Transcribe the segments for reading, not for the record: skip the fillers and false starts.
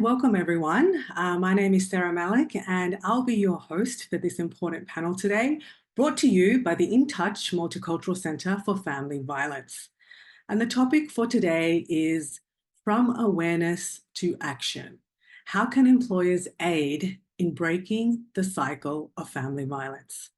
welcome everyone. My name is Sarah Malik and I'll be your host for this important panel today, brought to you by the inTouch Multicultural Centre for Family Violence. And the topic for today is From Awareness to Action. How can employers aid in breaking the cycle of family violence?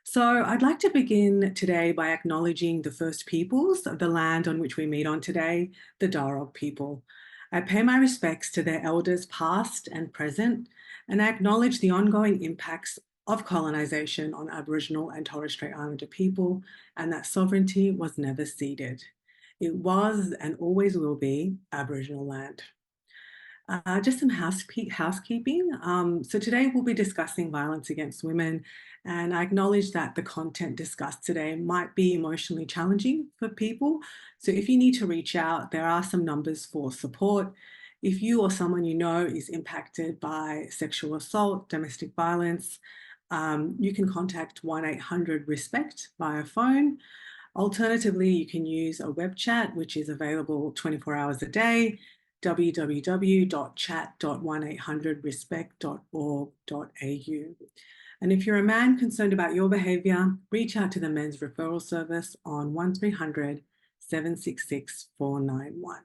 So I'd like to begin today by acknowledging the First Peoples of the land on which we meet on today, the Darug people. I pay my respects to their elders past and present, and I acknowledge the ongoing impacts of colonisation on Aboriginal and Torres Strait Islander people, and that sovereignty was never ceded. It was and always will be Aboriginal land. Just some housekeeping. So today we'll be discussing violence against women, and I acknowledge that the content discussed today might be emotionally challenging for people. So if you need to reach out, there are some numbers for support. If you or someone you know is impacted by sexual assault, domestic violence, you can contact 1-800-RESPECT via phone. Alternatively, you can use a web chat, which is available 24 hours a day, www.chat.1800respect.org.au. And if you're a man concerned about your behaviour, reach out to the Men's Referral Service on 1300 766 491.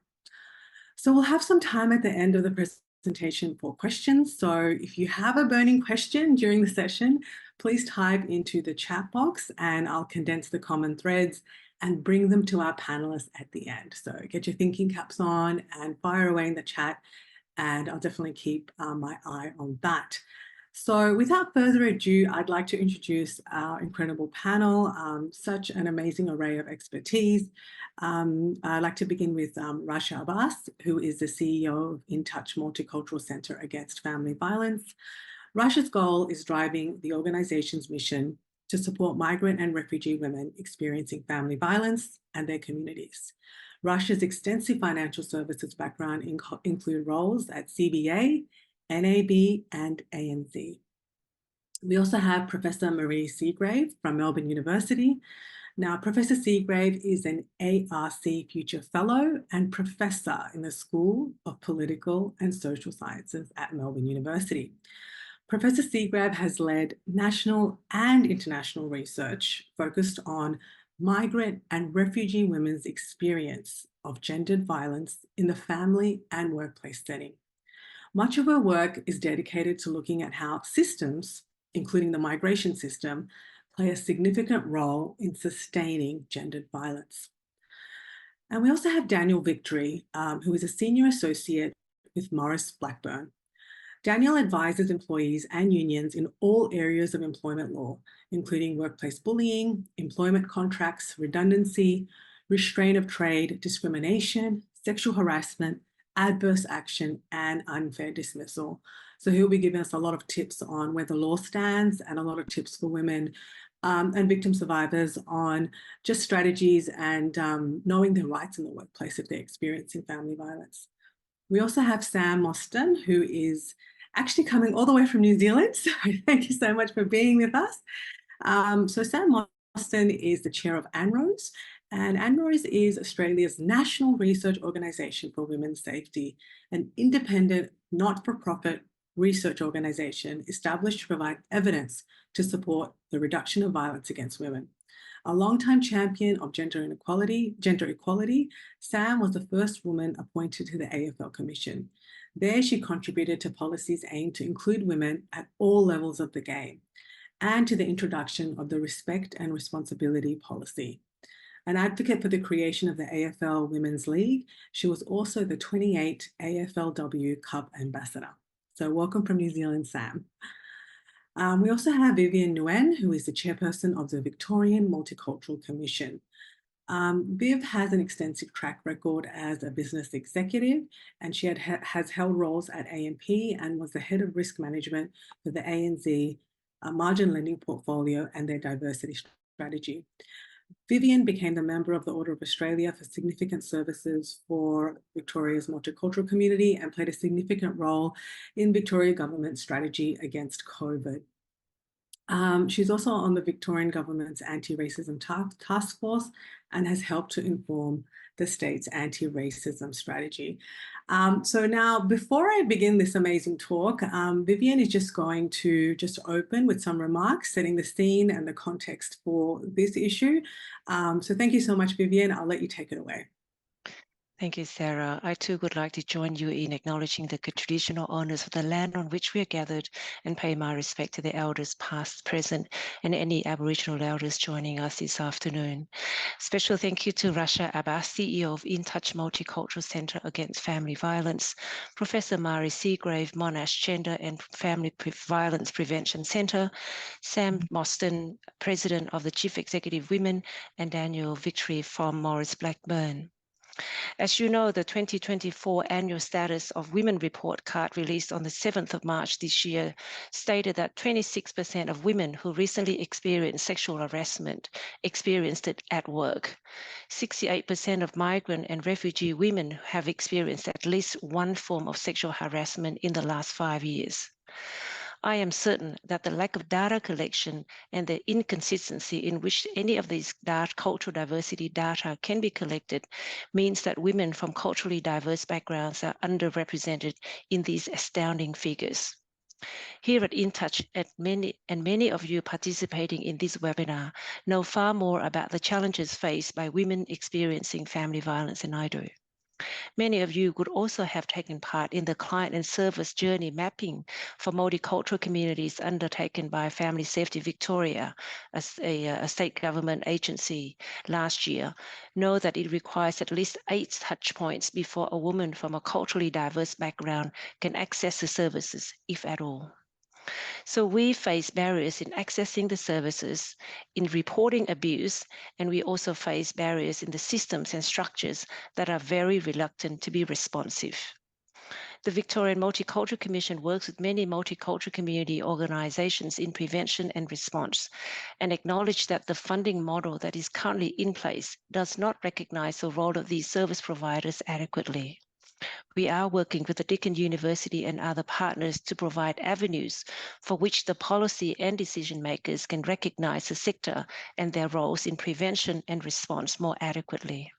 So we'll have some time at the end of the presentation for questions. So if you have a burning question during the session, please type into the chat box and I'll condense the common threads and bring them to our panelists at the end. So get your thinking caps on and fire away in the chat, and I'll definitely keep my eye on that. So without further ado, I'd like to introduce our incredible panel, such an amazing array of expertise. I'd like to begin with Rasha Abbas, who is the CEO of inTouch Multicultural Centre Against Family Violence. Rasha's goal is driving the organisation's mission to support migrant and refugee women experiencing family violence and their communities. Rasha's extensive financial services background include roles at CBA, NAB and ANZ. We also have Professor Marie Seagrave from Melbourne University. Now, Professor Seagrave is an ARC Future Fellow and Professor in the School of Political and Social Sciences at Melbourne University. Professor Seagrave has led national and international research focused on migrant and refugee women's experience of gendered violence in the family and workplace setting. Much of her work is dedicated to looking at how systems, including the migration system, play a significant role in sustaining gendered violence. And we also have Daniel Victory, who is a senior associate with Morris Blackburn. Daniel advises employees and unions in all areas of employment law, including workplace bullying, employment contracts, redundancy, restraint of trade, discrimination, sexual harassment, adverse action, and unfair dismissal. So he'll be giving us a lot of tips on where the law stands and a lot of tips for women and victim survivors on just strategies and knowing their rights in the workplace if they're experiencing family violence. We also have Sam Mostyn, who is actually coming all the way from New Zealand. So thank you so much for being with us. So Sam Mostyn is the chair of ANROSE, and ANROSE is Australia's national research organisation for women's safety, an independent, not-for-profit research organisation established to provide evidence to support the reduction of violence against women. A long-time champion of gender equality, Sam was the first woman appointed to the AFL Commission. There, she contributed to policies aimed to include women at all levels of the game and to the introduction of the Respect and Responsibility policy. An advocate for the creation of the AFL Women's League, she was also the 28th AFLW Cup Ambassador. So welcome from New Zealand, Sam. We also have Vivian Nguyen, who is the chairperson of the Victorian Multicultural Commission. Viv has an extensive track record as a business executive, and she has held roles at AMP and was the head of risk management for the ANZ margin lending portfolio and their diversity strategy. Vivian became the member of the Order of Australia for significant services for Victoria's multicultural community and played a significant role in Victoria government's strategy against COVID. She's also on the Victorian government's anti-racism task force and has helped to inform the state's anti-racism strategy. So now, before I begin this amazing talk, Vivian is just going to open with some remarks, setting the scene and the context for this issue. So thank you so much, Vivian. I'll let you take it away. Thank you, Sarah. I too would like to join you in acknowledging the traditional owners of the land on which we are gathered and pay my respect to the elders past, present, and any Aboriginal elders joining us this afternoon. Special thank you to Rasha, Abbas, CEO of inTouch Multicultural Centre Against Family Violence, Professor Mari Seagrave, Monash Gender and Family Violence Prevention Centre, Sam Mostyn, President of the Chief Executive Women, and Daniel Victory from Maurice Blackburn. As you know, the 2024 Annual Status of Women Report card released on the 7th of March this year stated that 26% of women who recently experienced sexual harassment experienced it at work. 68% of migrant and refugee women have experienced at least one form of sexual harassment in the last 5 years. I am certain that the lack of data collection and the inconsistency in which any of these cultural diversity data can be collected means that women from culturally diverse backgrounds are underrepresented in these astounding figures. Here at inTouch, many of you participating in this webinar know far more about the challenges faced by women experiencing family violence than I do. Many of you could also have taken part in the client and service journey mapping for multicultural communities undertaken by Family Safety Victoria, a state government agency last year. Know that it requires at least 8 touch points before a woman from a culturally diverse background can access the services, if at all. So we face barriers in accessing the services, in reporting abuse, and we also face barriers in the systems and structures that are very reluctant to be responsive. The Victorian Multicultural Commission works with many multicultural community organisations in prevention and response, and acknowledge that the funding model that is currently in place does not recognise the role of these service providers adequately. We are working with the Deakin University and other partners to provide avenues for which the policy and decision makers can recognise the sector and their roles in prevention and response more adequately.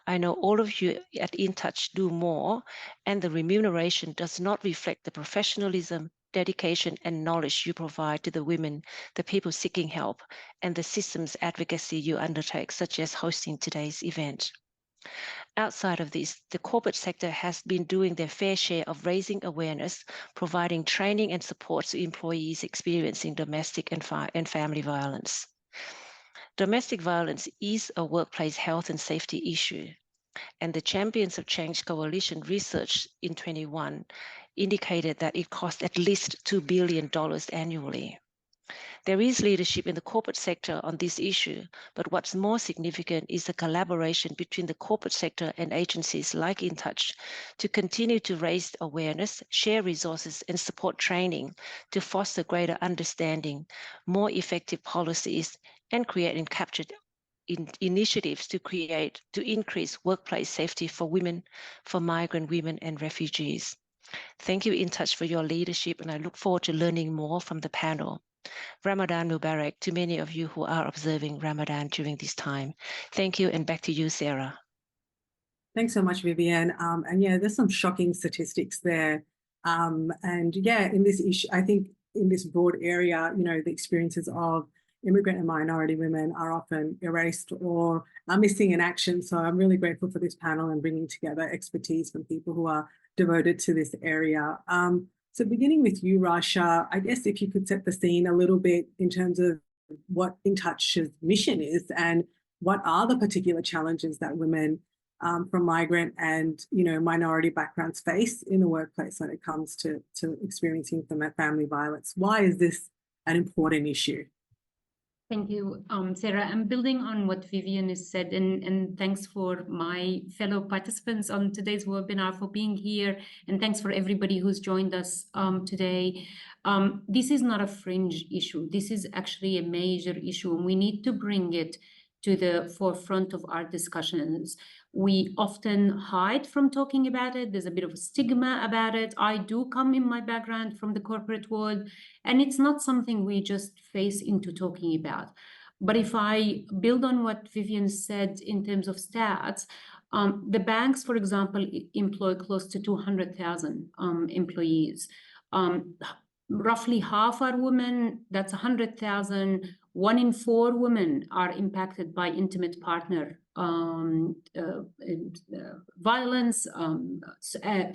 I know all of you at inTouch do more, and the remuneration does not reflect the professionalism, dedication, and knowledge you provide to the women, the people seeking help, and the systems advocacy you undertake, such as hosting today's event. Outside of this, the corporate sector has been doing their fair share of raising awareness, providing training and support to employees experiencing domestic and family violence. Domestic violence is a workplace health and safety issue, and the Champions of Change Coalition research in 2021 indicated that it costs at least $2 billion annually. There is leadership in the corporate sector on this issue, but what's more significant is the collaboration between the corporate sector and agencies like inTouch to continue to raise awareness, share resources, and support training to foster greater understanding, more effective policies, and create and capture initiatives to increase workplace safety for women, for migrant women and refugees. Thank you, inTouch, for your leadership, and I look forward to learning more from the panel. Ramadan Mubarak to many of you who are observing Ramadan during this time. Thank you, and back to you, Sarah. Thanks so much, Vivian. And yeah, there's some shocking statistics there. And yeah, in this issue, I think in this broad area, you know, the experiences of immigrant and minority women are often erased or are missing in action. So I'm really grateful for this panel and bringing together expertise from people who are devoted to this area. So beginning with you, Rasha, I guess if you could set the scene a little bit in terms of what inTouch's mission is and what are the particular challenges that women from migrant and minority backgrounds face in the workplace when it comes to experiencing family violence. Why is this an important issue? Thank you, Sarah. I'm building on what Vivian has said, and thanks for my fellow participants on today's webinar for being here, and thanks for everybody who's joined us today. This is not a fringe issue. This is actually a major issue, and we need to bring it to the forefront of our discussions. We often hide from talking about it. There's a bit of a stigma about it. I do come in my background from the corporate world, and it's not something we just face into talking about. But if I build on what Vivian said in terms of stats, The banks, for example, employ close to 200,000 employees. Roughly half are women, that's 100,000. 1 in 4 women are impacted by intimate partner violence,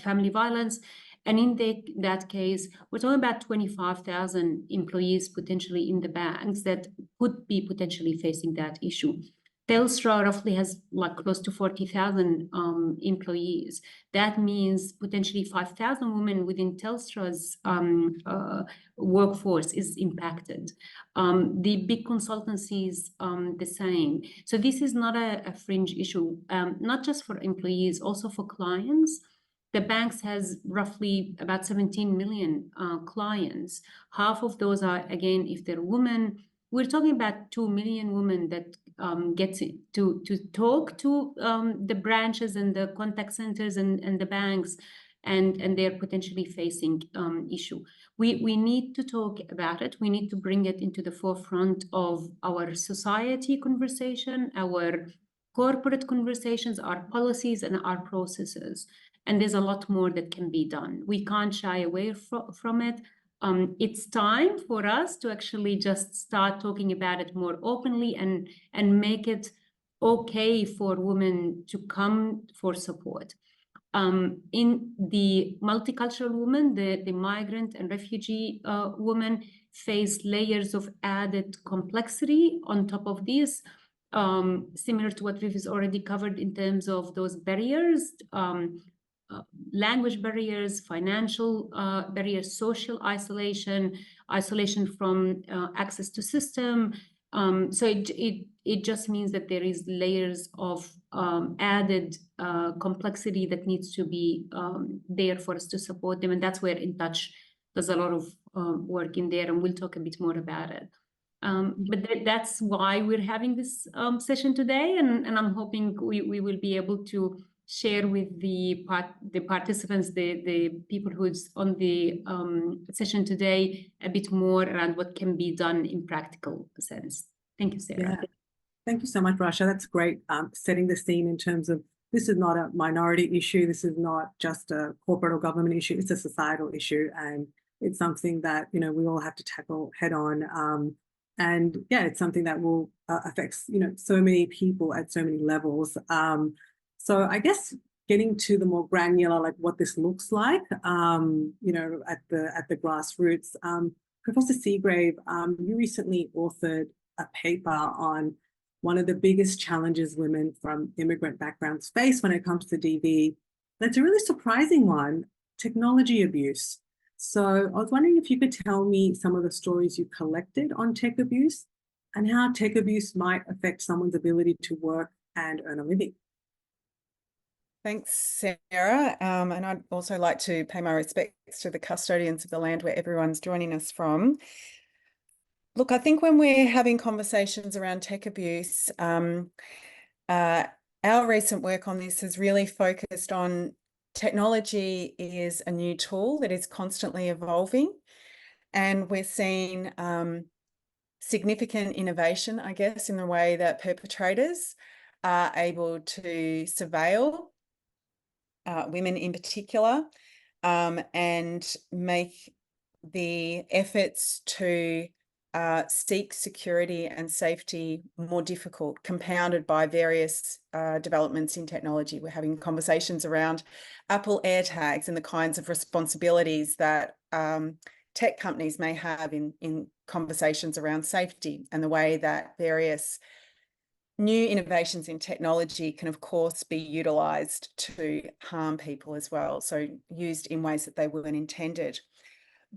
family violence. And in that case, we're talking about 25,000 employees potentially in the banks that could be potentially facing that issue. Telstra roughly has like close to 40,000 employees. That means potentially 5,000 women within Telstra's workforce is impacted. The big consultancies, the same. So this is not a fringe issue, not just for employees, also for clients. The banks has roughly about 17 million clients. Half of those are, again, if they're women, we're talking about 2 million women that get to talk to the branches and the contact centers and the banks, and they're potentially facing issue. We need to talk about it. We need to bring it into the forefront of our society conversation, our corporate conversations, our policies, and our processes. And there's a lot more that can be done. We can't shy away from it. It's time for us to actually just start talking about it more openly and make it okay for women to come for support. In the multicultural women, the migrant and refugee women face layers of added complexity on top of this, similar to what we've already covered in terms of those barriers. Language barriers, financial barriers, social isolation, isolation from access to system. So it just means that there is layers of added complexity that needs to be there for us to support them. And that's where inTouch does a lot of work in there, and we'll talk a bit more about it. But that's why we're having this session today, and I'm hoping we will be able to share with the participants, the people who's on the session today, a bit more around what can be done in practical sense. Thank you, Sarah. Yeah. Thank you so much, Rasha. That's great. Setting the scene in terms of this is not a minority issue. This is not just a corporate or government issue. It's a societal issue, and it's something that we all have to tackle head on. And yeah, it's something that will affects so many people at so many levels. So I guess getting to the more granular, like what this looks like, at the grassroots. Professor Seagrave, you recently authored a paper on one of the biggest challenges women from immigrant backgrounds face when it comes to DV. That's a really surprising one: technology abuse. So I was wondering if you could tell me some of the stories you collected on tech abuse and how tech abuse might affect someone's ability to work and earn a living. Thanks, Sarah. And I'd also like to pay my respects to the custodians of the land where everyone's joining us from. Look, I think when we're having conversations around tech abuse, our recent work on this has really focused on technology is a new tool that is constantly evolving, and we're seeing significant innovation, I guess, in the way that perpetrators are able to surveil women in particular, and make the efforts to seek security and safety more difficult, compounded by various developments in technology. We're having conversations around Apple AirTags and the kinds of responsibilities that tech companies may have in conversations around safety, and the way that various new innovations in technology can, of course, be utilised to harm people as well, so used in ways that they weren't intended.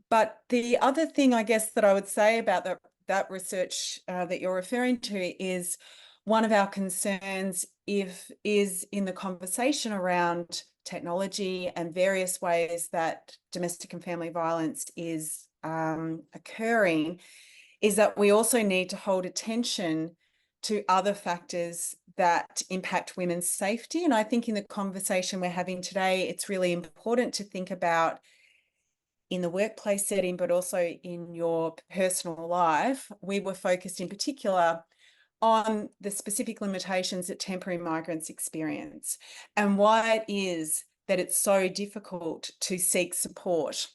But the other thing, I guess, that I would say about that research that you're referring to is one of our concerns is in the conversation around technology and various ways that domestic and family violence is occurring, is that we also need to hold attention to other factors that impact women's safety. And I think in the conversation we're having today, it's really important to think about, in the workplace setting, but also in your personal life. We were focused in particular on the specific limitations that temporary migrants experience and why it is that it's so difficult to seek support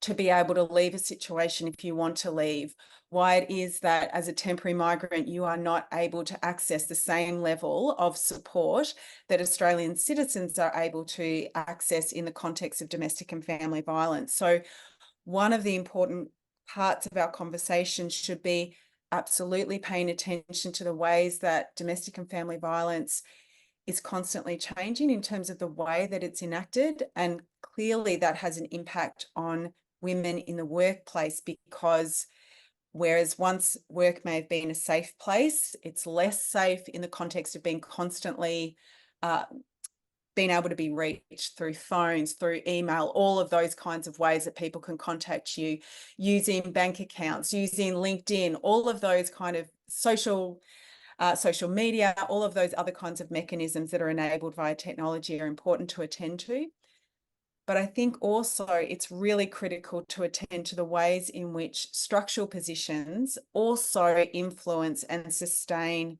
to be able to leave a situation if you want to leave, why it is that as a temporary migrant, you are not able to access the same level of support that Australian citizens are able to access in the context of domestic and family violence. So one of the important parts of our conversation should be absolutely paying attention to the ways that domestic and family violence is constantly changing in terms of the way that it's enacted. And clearly that has an impact on women in the workplace, because whereas once work may have been a safe place, it's less safe in the context of being constantly being able to be reached through phones, through email, all of those kinds of ways that people can contact you, using bank accounts, using LinkedIn, all of those kind of social media, all of those other kinds of mechanisms that are enabled via technology are important to attend to. But I think also it's really critical to attend to the ways in which structural positions also influence and sustain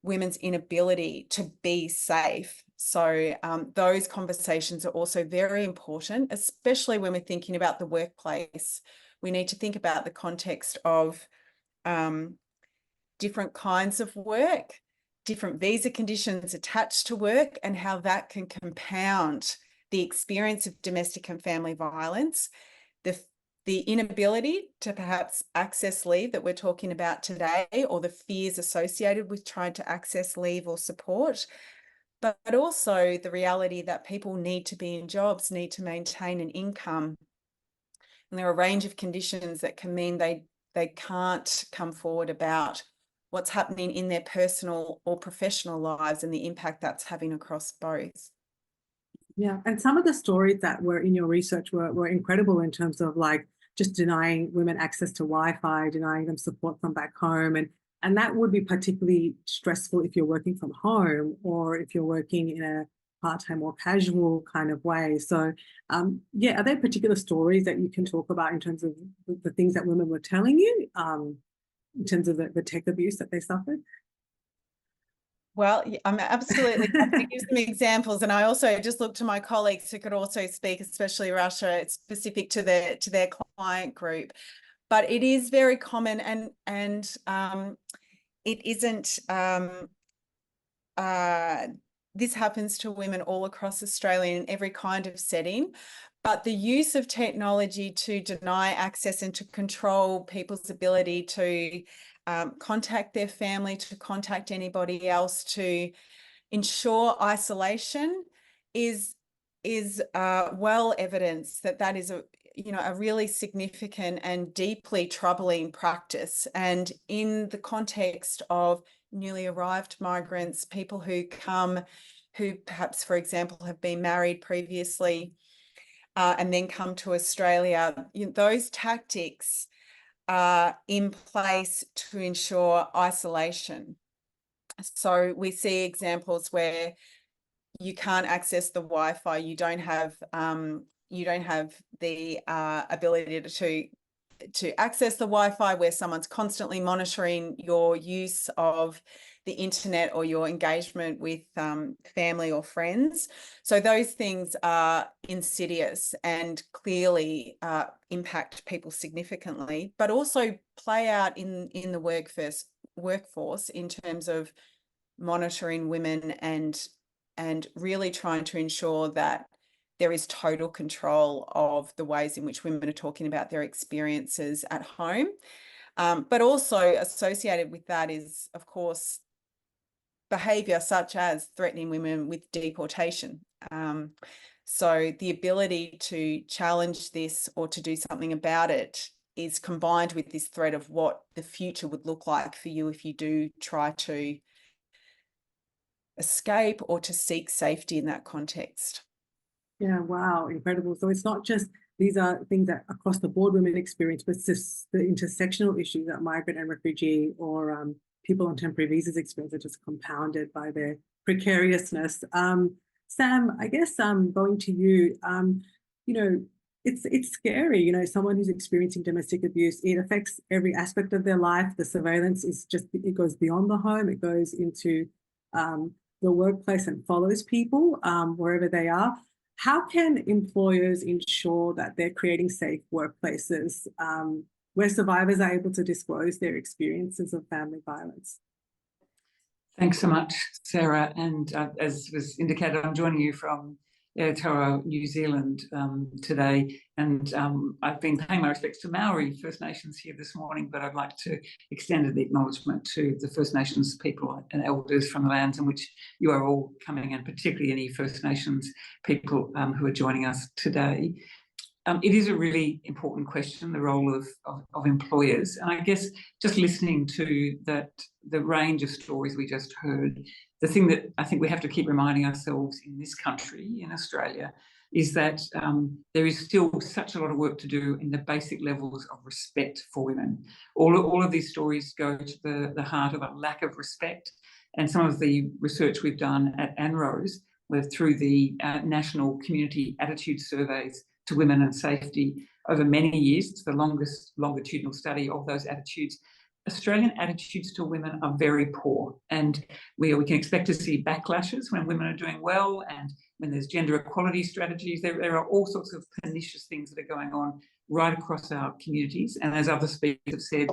women's inability to be safe. So those conversations are also very important, especially when we're thinking about the workplace. We need to think about the context of different kinds of work, different visa conditions attached to work, and how that can compound the experience of domestic and family violence, the inability to perhaps access leave that we're talking about today, or the fears associated with trying to access leave or support, but also the reality that people need to be in jobs, need to maintain an income. And there are a range of conditions that can mean they can't come forward about what's happening in their personal or professional lives and the impact that's having across both. Yeah, and some of the stories that were in your research were incredible in terms of like just denying women access to Wi-Fi, denying them support from back home. And that would be particularly stressful if you're working from home or if you're working in a part-time or casual kind of way. So yeah, are there particular stories that you can talk about in terms of the things that women were telling you in terms of the tech abuse that they suffered? Well, I'm absolutely happy to give some examples, and I also just look to my colleagues who could also speak, especially Rasha. It's specific to their client group, but it is very common, and it isn't. This happens to women all across Australia in every kind of setting. But the use of technology to deny access and to control people's ability to contact their family, to contact anybody else, to ensure isolation is well evidenced that is a really significant and deeply troubling practice. And in the context of newly arrived migrants, people who come, who perhaps, for example, have been married previously and then come to Australia, those tactics are in place to ensure isolation. So we see examples where you can't access the Wi-Fi, you don't have the ability to access the Wi-Fi, where someone's constantly monitoring your use of the internet or your engagement with family or friends. So those things are insidious and clearly impact people significantly, but also play out in the workforce in terms of monitoring women and really trying to ensure that there is total control of the ways in which women are talking about their experiences at home. But also associated with that is, of course, behaviour such as threatening women with deportation. So the ability to challenge this or to do something about it is combined with this threat of what the future would look like for you if you do try to escape or to seek safety in that context. Yeah, wow, incredible. So it's not just these are things that across the board women experience, but it's just the intersectional issues that migrant and refugee or people on temporary visas experience are just compounded by their precariousness. Sam, I guess going to you, it's scary, you know, someone who's experiencing domestic abuse, it affects every aspect of their life. The surveillance is just, it goes beyond the home, it goes into the workplace and follows people wherever they are. How can employers ensure that they're creating safe workplaces where survivors are able to disclose their experiences of family violence? Thanks so much, Sarah. And as was indicated, I'm joining you from Aotearoa, New Zealand today. And I've been paying my respects to Maori First Nations here this morning, but I'd like to extend the acknowledgement to the First Nations people and elders from the lands in which you are all coming, and particularly any First Nations people who are joining us today. It is a really important question, the role of employers. And I guess just listening to the range of stories we just heard, the thing that I think we have to keep reminding ourselves in this country, in Australia, is that there is still such a lot of work to do in the basic levels of respect for women. All of these stories go to the heart of a lack of respect. And some of the research we've done at ANROS, through the National Community Attitude Surveys to Women and Safety over many years, it's the longest longitudinal study of those attitudes. Australian attitudes to women are very poor, and we can expect to see backlashes when women are doing well, and when there's gender equality strategies. There are all sorts of pernicious things that are going on right across our communities, and as other speakers have said,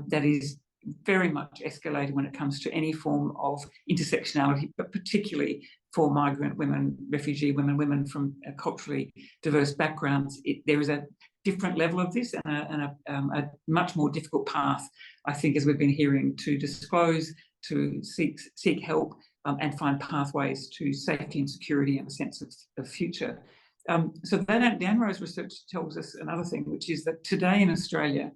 that is very much escalated when it comes to any form of intersectionality, but particularly for migrant women, refugee women, women from culturally diverse backgrounds. There is a different level of this and a much more difficult path, I think, as we've been hearing, to disclose, to seek help and find pathways to safety and security and a sense of future. So the ANROS research tells us another thing, which is that today in Australia,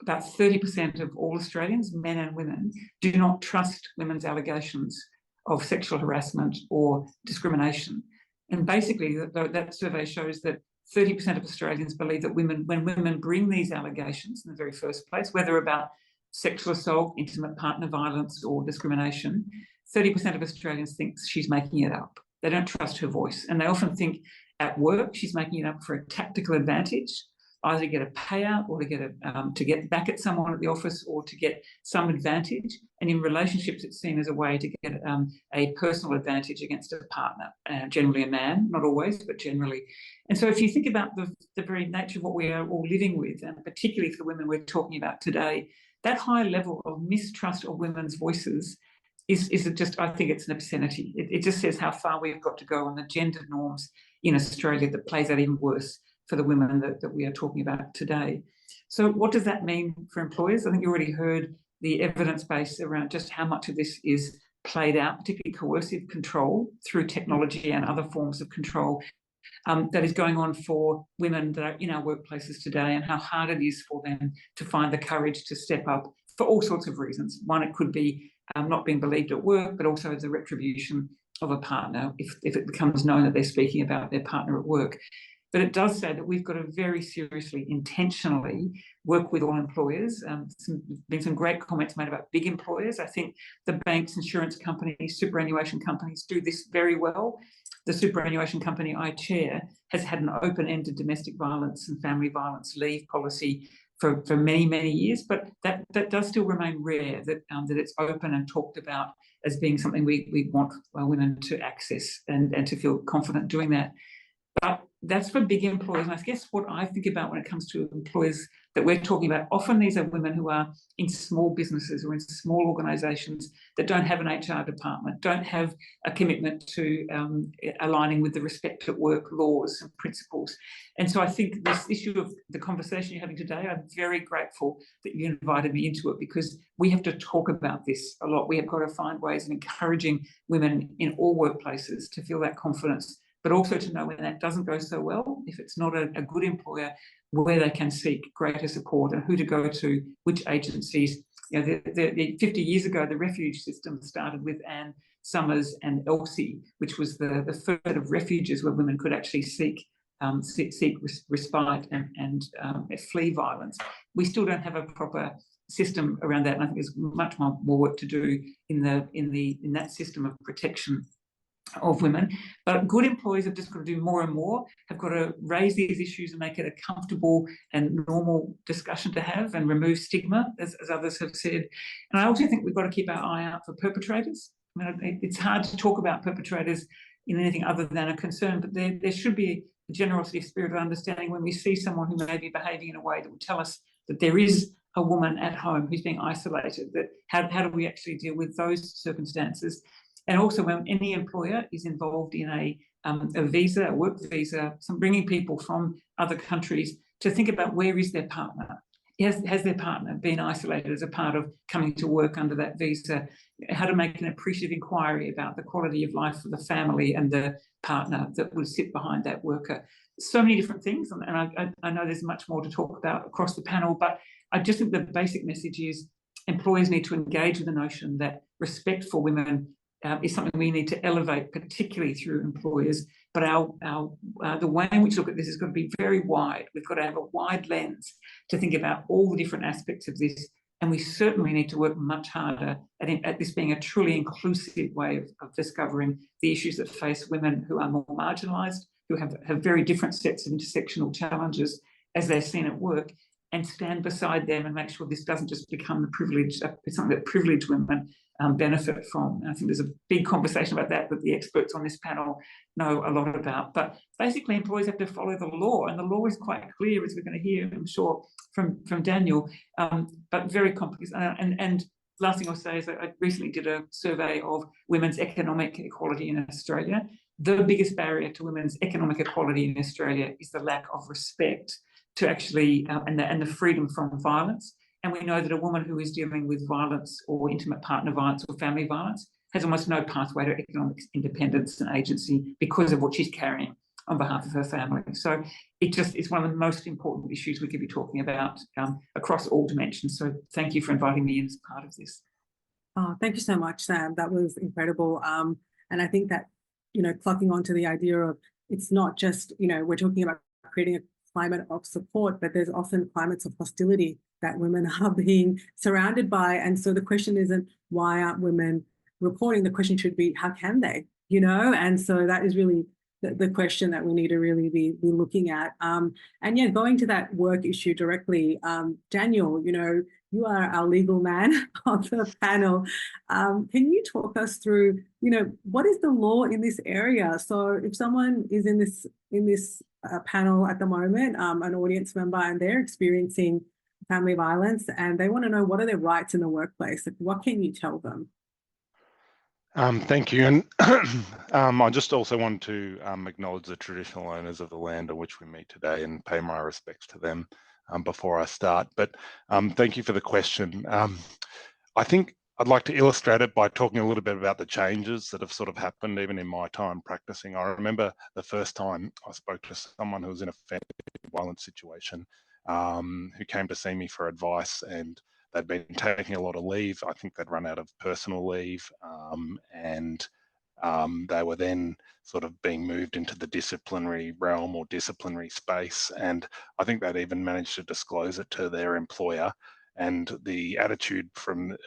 about 30% of all Australians, men and women, do not trust women's allegations of sexual harassment or discrimination. And basically, that survey shows that 30% of Australians believe that when women bring these allegations in the very first place, whether about sexual assault, intimate partner violence, or discrimination, 30% of Australians think she's making it up. They don't trust her voice. And they often think at work she's making it up for a tactical advantage, either to get a payout or to get back at someone at the office or to get some advantage. And in relationships, it's seen as a way to get a personal advantage against a partner, generally a man, not always, but generally. And so if you think about the very nature of what we are all living with, and particularly for the women we're talking about today, that high level of mistrust of women's voices is just, I think it's an obscenity. It just says how far we've got to go on the gender norms in Australia that plays out even worse for the women that we are talking about today. So what does that mean for employers? I think you already heard the evidence base around just how much of this is played out, particularly coercive control through technology and other forms of control that is going on for women that are in our workplaces today, and how hard it is for them to find the courage to step up for all sorts of reasons. One, it could be not being believed at work, but also as a retribution of a partner if it becomes known that they're speaking about their partner at work. But it does say that we've got to very seriously, intentionally work with all employers. Been some great comments made about big employers. I think the banks, insurance companies, superannuation companies do this very well. The superannuation company I chair has had an open-ended domestic violence and family violence leave policy for many, many years, but that does still remain rare, that it's open and talked about as being something we want women to access and to feel confident doing that. But that's for big employers. And I guess what I think about when it comes to employers that we're talking about, often these are women who are in small businesses or in small organisations that don't have an HR department, don't have a commitment to aligning with the respect at work laws and principles. And so I think this issue of the conversation you're having today, I'm very grateful that you invited me into it, because we have to talk about this a lot. We have got to find ways of encouraging women in all workplaces to feel that confidence, but also to know when that doesn't go so well, if it's not a good employer, where they can seek greater support and who to go to, which agencies. You know, 50 years ago, the refuge system started with Anne Summers and Elsie, which was the third of refuges where women could actually seek respite and flee violence. We still don't have a proper system around that, and I think there's much more work to do in that system of protection of women. But good employers have just got to do more and more, have got to raise these issues and make it a comfortable and normal discussion to have and remove stigma, as others have said. And I also think we've got to keep our eye out for perpetrators. I mean, it's hard to talk about perpetrators in anything other than a concern, but there should be a generosity spirit of understanding when we see someone who may be behaving in a way that would tell us that there is a woman at home who's being isolated, that how do we actually deal with those circumstances? And also when any employer is involved in a visa, a work visa, bringing people from other countries to think about where is their partner. Has their partner been isolated as a part of coming to work under that visa? How to make an appreciative inquiry about the quality of life for the family and the partner that would sit behind that worker. So many different things, and I know there's much more to talk about across the panel, but I just think the basic message is employers need to engage with the notion that respect for women is something we need to elevate, particularly through employers. But the way in which we look at this has got to be very wide. We've got to have a wide lens to think about all the different aspects of this. And we certainly need to work much harder at this being a truly inclusive way of discovering the issues that face women who are more marginalised, who have very different sets of intersectional challenges as they're seen at work, and stand beside them and make sure this doesn't just become the privilege, it's something that privileged women benefit from. And I think there's a big conversation about that the experts on this panel know a lot about. But basically, employers have to follow the law, and the law is quite clear, as we're going to hear, I'm sure, from Daniel, but very complex. And last thing I'll say is that I recently did a survey of women's economic equality in Australia. The biggest barrier to women's economic equality in Australia is the lack of respect to actually, and the freedom from violence. And we know that a woman who is dealing with violence or intimate partner violence or family violence has almost no pathway to economic independence and agency because of what she's carrying on behalf of her family. So it's one of the most important issues we could be talking about across all dimensions. So thank you for inviting me in as part of this. Oh, thank you so much, Sam. That was incredible. And I think that, clocking onto the idea of it's not just, we're talking about creating a climate of support, but there's often climates of hostility that women are being surrounded by. And so the question isn't why aren't women reporting? The question should be, how can they? And so that is really the question that we need to really be looking at. And yeah, going to that work issue directly, Daniel, you are our legal man on the panel. Can you talk us through, what is the law in this area? So if someone is in this panel at the moment, an audience member, and they're experiencing family violence and they want to know what are their rights in the workplace, like, what can you tell them? Thank you. And I just also want to acknowledge the traditional owners of the land on which we meet today and pay my respects to them before I start. But thank you for the question. I think I'd like to illustrate it by talking a little bit about the changes that have sort of happened even in my time practicing. I remember the first time I spoke to someone who was in a family violence situation who came to see me for advice, and they'd been taking a lot of leave. I think they'd run out of personal leave, and they were then sort of being moved into the disciplinary realm or disciplinary space. And I think they'd even managed to disclose it to their employer. And the attitude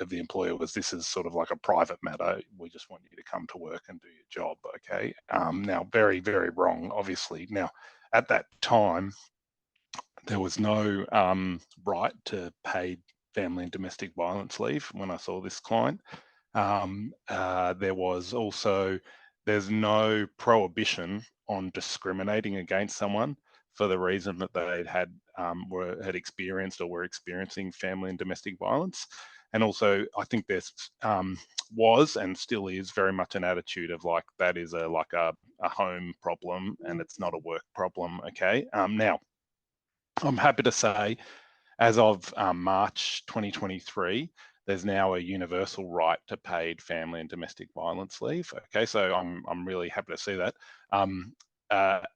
of the employer was, this is sort of like a private matter. We just want you to come to work and do your job, okay? Now, very, very wrong, obviously. Now, at that time, there was no right to paid family and domestic violence leave when I saw this client. There's no prohibition on discriminating against someone for the reason that they had experienced or were experiencing family and domestic violence. And also, I think there was and still is very much an attitude of like, that is a home problem and it's not a work problem, okay? Now, I'm happy to say, as of March 2023, there's now a universal right to paid family and domestic violence leave. Okay, so I'm really happy to see that.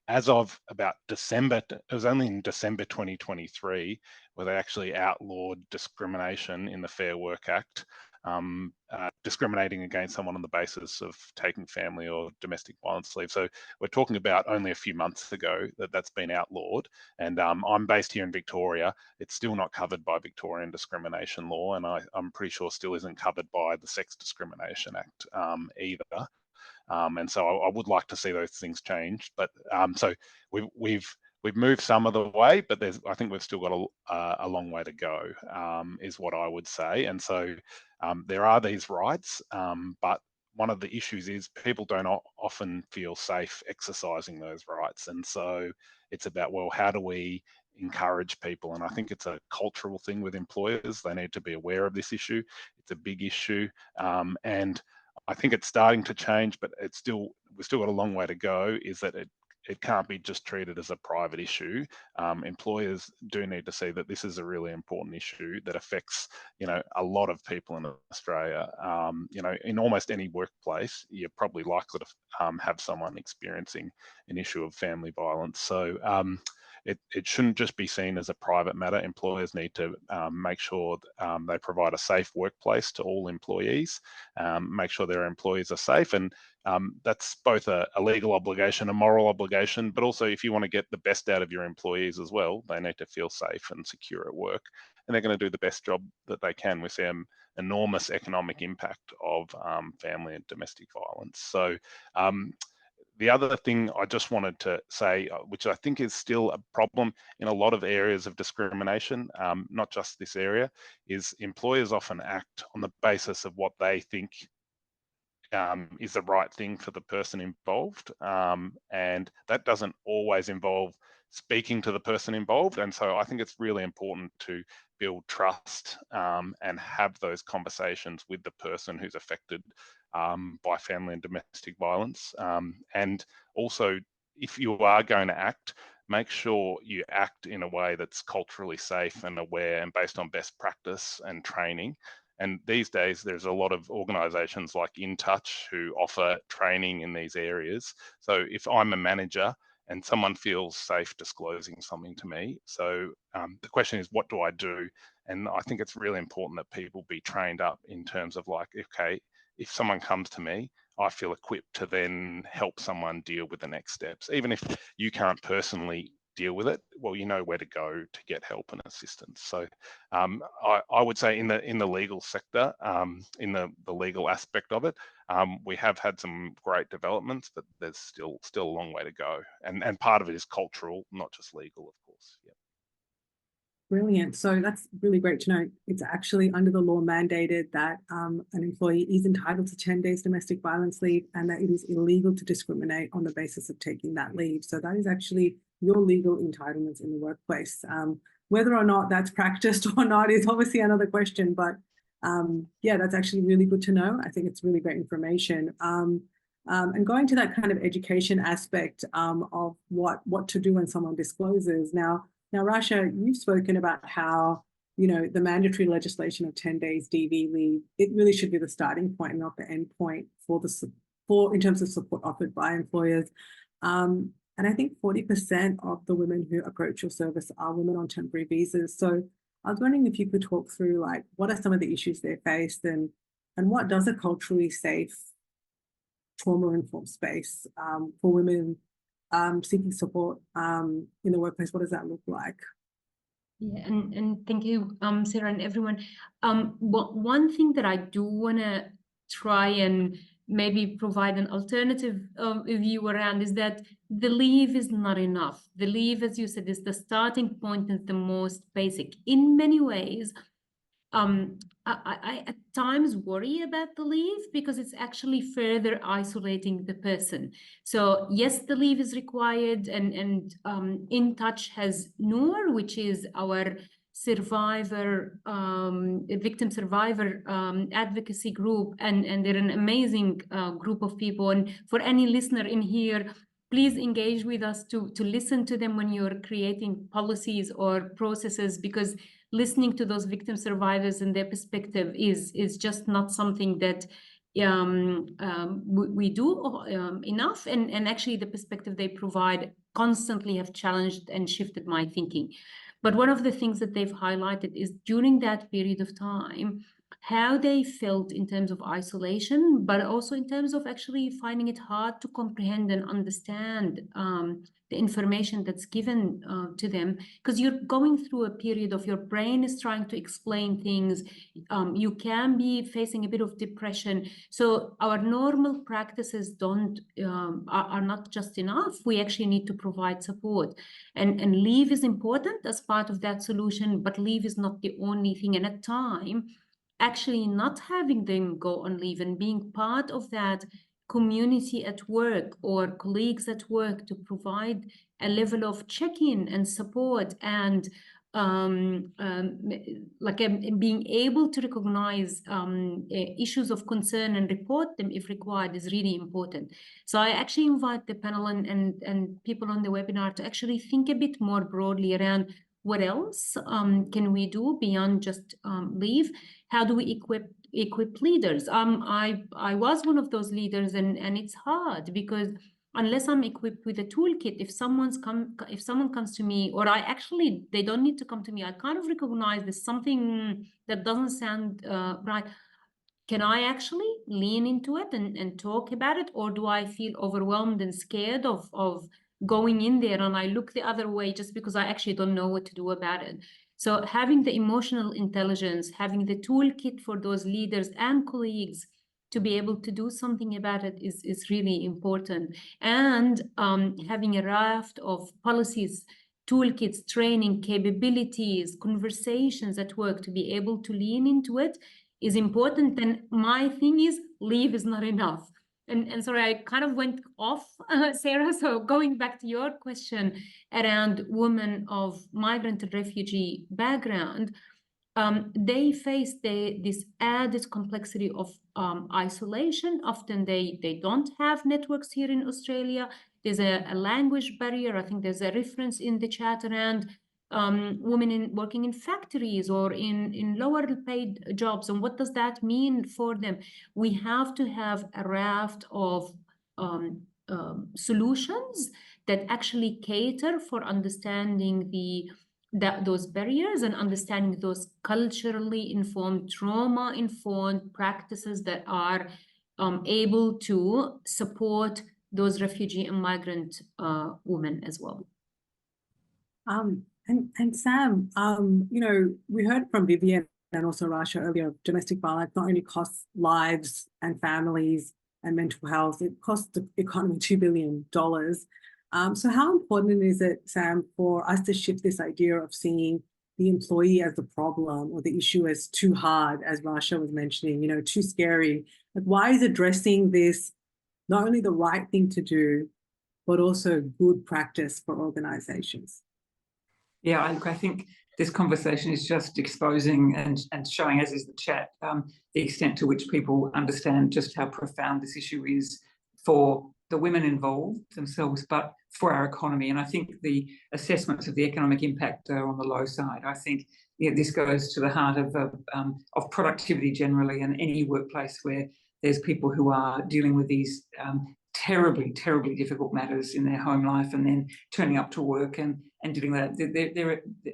As of about December, it was only in December 2023 where they actually outlawed discrimination in the Fair Work Act, discriminating against someone on the basis of taking family or domestic violence leave. So we're talking about only a few months ago that's been outlawed. And I'm based here in Victoria. It's still not covered by Victorian discrimination law, and I'm pretty sure still isn't covered by the Sex Discrimination Act either. And so I would like to see those things changed. But so we've moved some of the way, but I think we've still got a long way to go, is what I would say. And so there are these rights, but one of the issues is people don't often feel safe exercising those rights. And so it's about, well, how do we encourage people? And I think it's a cultural thing with employers. They need to be aware of this issue. It's a big issue. And I think it's starting to change, but we've still got a long way to go, is that it can't be just treated as a private issue. Employers do need to see that this is a really important issue that affects, a lot of people in Australia. In almost any workplace, you're probably likely to have someone experiencing an issue of family violence. So it shouldn't just be seen as a private matter. Employers need to make sure they provide a safe workplace to all employees, make sure their employees are safe. And that's both a legal obligation, a moral obligation, but also if you want to get the best out of your employees as well, they need to feel safe and secure at work. And they're going to do the best job that they can. We see an enormous economic impact of family and domestic violence. So the other thing I just wanted to say, which I think is still a problem in a lot of areas of discrimination, not just this area, is employers often act on the basis of what they think is the right thing for the person involved. And that doesn't always involve speaking to the person involved. And so I think it's really important to build trust and have those conversations with the person who's affected by family and domestic violence. And also, if you are going to act, make sure you act in a way that's culturally safe and aware and based on best practice and training. And these days, there's a lot of organisations like inTouch who offer training in these areas. So if I'm a manager and someone feels safe disclosing something to me, so the question is, what do I do? And I think it's really important that people be trained up in terms of like, okay, if someone comes to me, I feel equipped to then help someone deal with the next steps. Even if you can't personally deal with it, well, you know where to go to get help and assistance. So I would say in the legal sector, in the legal aspect of it, we have had some great developments, but there's still a long way to go. And part of it is cultural, not just legal, of course. Yeah. Brilliant. So that's really great to know. It's actually under the law mandated that an employee is entitled to 10 days domestic violence leave, and that it is illegal to discriminate on the basis of taking that leave. So that is actually your legal entitlements in the workplace. Whether or not that's practiced or not is obviously another question, but yeah, that's actually really good to know. I think it's really great information. And going to that kind of education aspect of what to do when someone discloses. Now, Rasha, you've spoken about how, the mandatory legislation of 10 days DV leave, it really should be the starting point, not the end point for in terms of support offered by employers. And I think 40% of the women who approach your service are women on temporary visas. So I was wondering if you could talk through, like, what are some of the issues they faced, and what does a culturally safe, trauma-informed space for women seeking support in the workplace, what does that look like? Yeah, and thank you, Sarah, and everyone. One thing that I do want to try and maybe provide an alternative view around is that the leave is not enough. The leave, as you said, is the starting point and the most basic. In many ways, I at times worry about the leave because it's actually further isolating the person. So yes, the leave is required, and inTouch has Noor, which is our victim survivor advocacy group, and they're an amazing group of people. And for any listener in here, please engage with us to listen to them when you're creating policies or processes, because listening to those victim survivors and their perspective is just not something that we do enough. And actually the perspective they provide constantly have challenged and shifted my thinking. But one of the things that they've highlighted is during that period of time, how they felt in terms of isolation, but also in terms of actually finding it hard to comprehend and understand the information that's given to them, because you're going through a period of your brain is trying to explain things. You can be facing a bit of depression. So our normal practices are not just enough. We actually need to provide support. And leave is important as part of that solution, but leave is not the only thing. And at time, actually not having them go on leave and being part of that community at work or colleagues at work to provide a level of check-in and support and being able to recognize issues of concern and report them if required is really important. So I actually invite the panel and people on the webinar to actually think a bit more broadly around what else can we do beyond just leave? How do we equip leaders? I was one of those leaders, and it's hard because unless I'm equipped with a toolkit, if someone comes to me, or they don't need to come to me, I kind of recognize there's something that doesn't sound right. Can I actually lean into it and talk about it, or do I feel overwhelmed and scared of going in there and I look the other way just because I actually don't know what to do about it? So having the emotional intelligence, having the toolkit for those leaders and colleagues to be able to do something about it is really important. And having a raft of policies, toolkits, training, capabilities, conversations at work to be able to lean into it is important. And my thing is, leave is not enough. And sorry, I kind of went off, Sarah. So going back to your question around women of migrant and refugee background, they face this added complexity of isolation. Often they don't have networks here in Australia. There's a language barrier. I think there's a reference in the chat around women working in factories or in lower paid jobs, and what does that mean for them? We have to have a raft of solutions that actually cater for understanding those barriers and understanding those culturally informed, trauma-informed practices that are able to support those refugee and migrant women as well. And Sam, we heard from Vivian and also Rasha earlier, domestic violence not only costs lives and families and mental health, it costs the economy $2 billion. So how important is it, Sam, for us to shift this idea of seeing the employee as the problem or the issue as too hard, as Rasha was mentioning, too scary? Like, why is addressing this not only the right thing to do, but also good practice for organizations? Yeah, I think this conversation is just exposing and showing, as is the chat, the extent to which people understand just how profound this issue is for the women involved themselves, but for our economy. And I think the assessments of the economic impact are on the low side. I think this goes to the heart of productivity generally, and any workplace where there's people who are dealing with these terribly, terribly difficult matters in their home life and then turning up to work and doing that.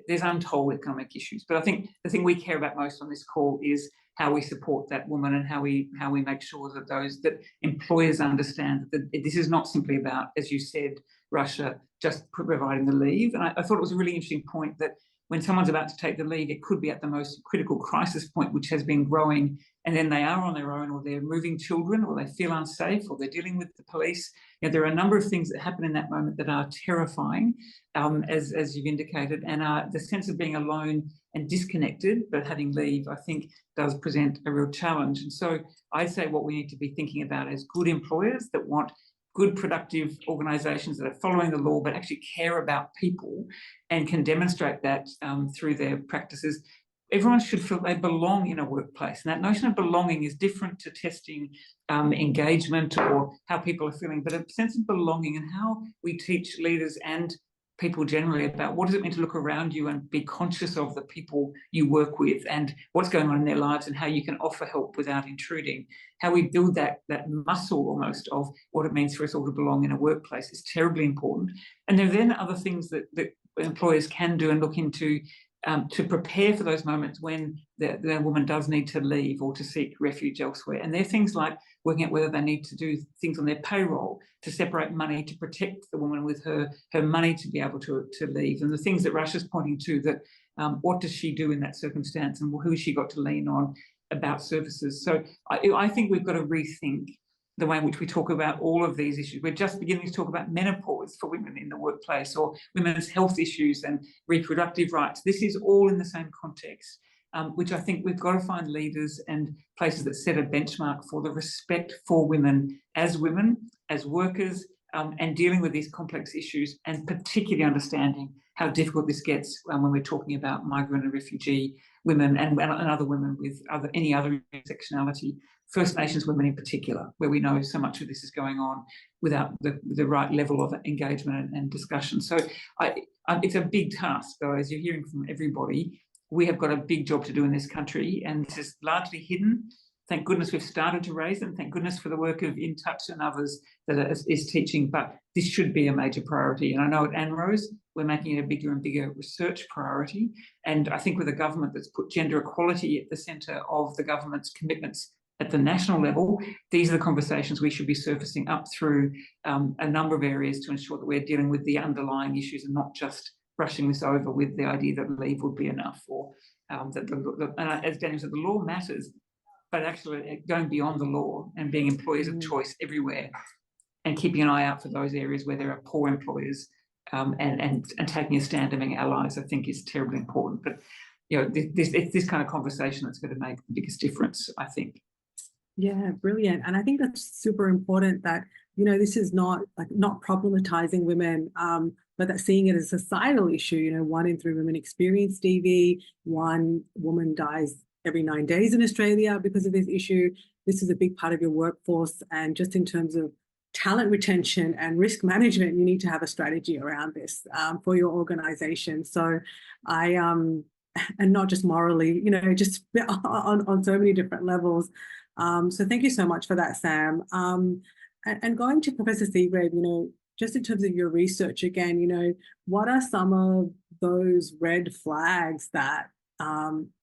There's untold economic issues. But I think the thing we care about most on this call is how we support that woman and how we make sure that employers understand that this is not simply about, as you said, Rasha, just providing the leave. And I thought it was a really interesting point that when someone's about to take the leave, it could be at the most critical crisis point, which has been growing, and then they are on their own, or they're moving children, or they feel unsafe, or they're dealing with the police. There are a number of things that happen in that moment that are terrifying, as you've indicated, and the sense of being alone and disconnected, but having leave, I think, does present a real challenge. And so I say what we need to be thinking about as good employers that want good, productive organisations that are following the law but actually care about people and can demonstrate that through their practices. Everyone should feel they belong in a workplace. And that notion of belonging is different to testing engagement or how people are feeling, but a sense of belonging and how we teach leaders and people generally about what does it mean to look around you and be conscious of the people you work with and what's going on in their lives and how you can offer help without intruding. How we build that muscle almost of what it means for us all to belong in a workplace is terribly important. And there are then other things that employers can do and look into to prepare for those moments when the woman does need to leave or to seek refuge elsewhere. And they're things like working out whether they need to do things on their payroll to separate money to protect the woman with her money to be able to leave. And the things that Rasha's pointing to, that what does she do in that circumstance, and who has she got to lean on about services. So I think we've got to rethink the way in which we talk about all of these issues. We're just beginning to talk about menopause for women in the workplace, or women's health issues and reproductive rights. This is all in the same context, which I think we've got to find leaders and places that set a benchmark for the respect for women, as workers, and dealing with these complex issues, and particularly understanding how difficult this gets when we're talking about migrant and refugee women and other women with any other intersectionality. First Nations women in particular, where we know so much of this is going on without the right level of engagement and discussion. So it's a big task, though, as you're hearing from everybody. We have got a big job to do in this country, and this is largely hidden. Thank goodness we've started to raise them. Thank goodness for the work of inTouch and others that is teaching, but this should be a major priority. And I know at ANROS, we're making it a bigger and bigger research priority. And I think with a government that's put gender equality at the centre of the government's commitments at the national level, these are the conversations we should be surfacing up through a number of areas to ensure that we're dealing with the underlying issues and not just brushing this over with the idea that leave would be enough, or that as Daniel said, the law matters, but actually going beyond the law and being employers of choice everywhere, and keeping an eye out for those areas where there are poor employers, and taking a stand and being allies, I think, is terribly important. But it's this kind of conversation that's going to make the biggest difference, I think. Yeah, brilliant. And I think that's super important that, this is not problematizing women, but that seeing it as a societal issue. 1 in 3 women experience DV, 1 woman dies every 9 days in Australia because of this issue. This is a big part of your workforce. And just in terms of talent retention and risk management, you need to have a strategy around this for your organization. So and not just morally, just on so many different levels. So thank you so much for that, Sam. And going to Professor Seagrave, just in terms of your research again, what are some of those red flags that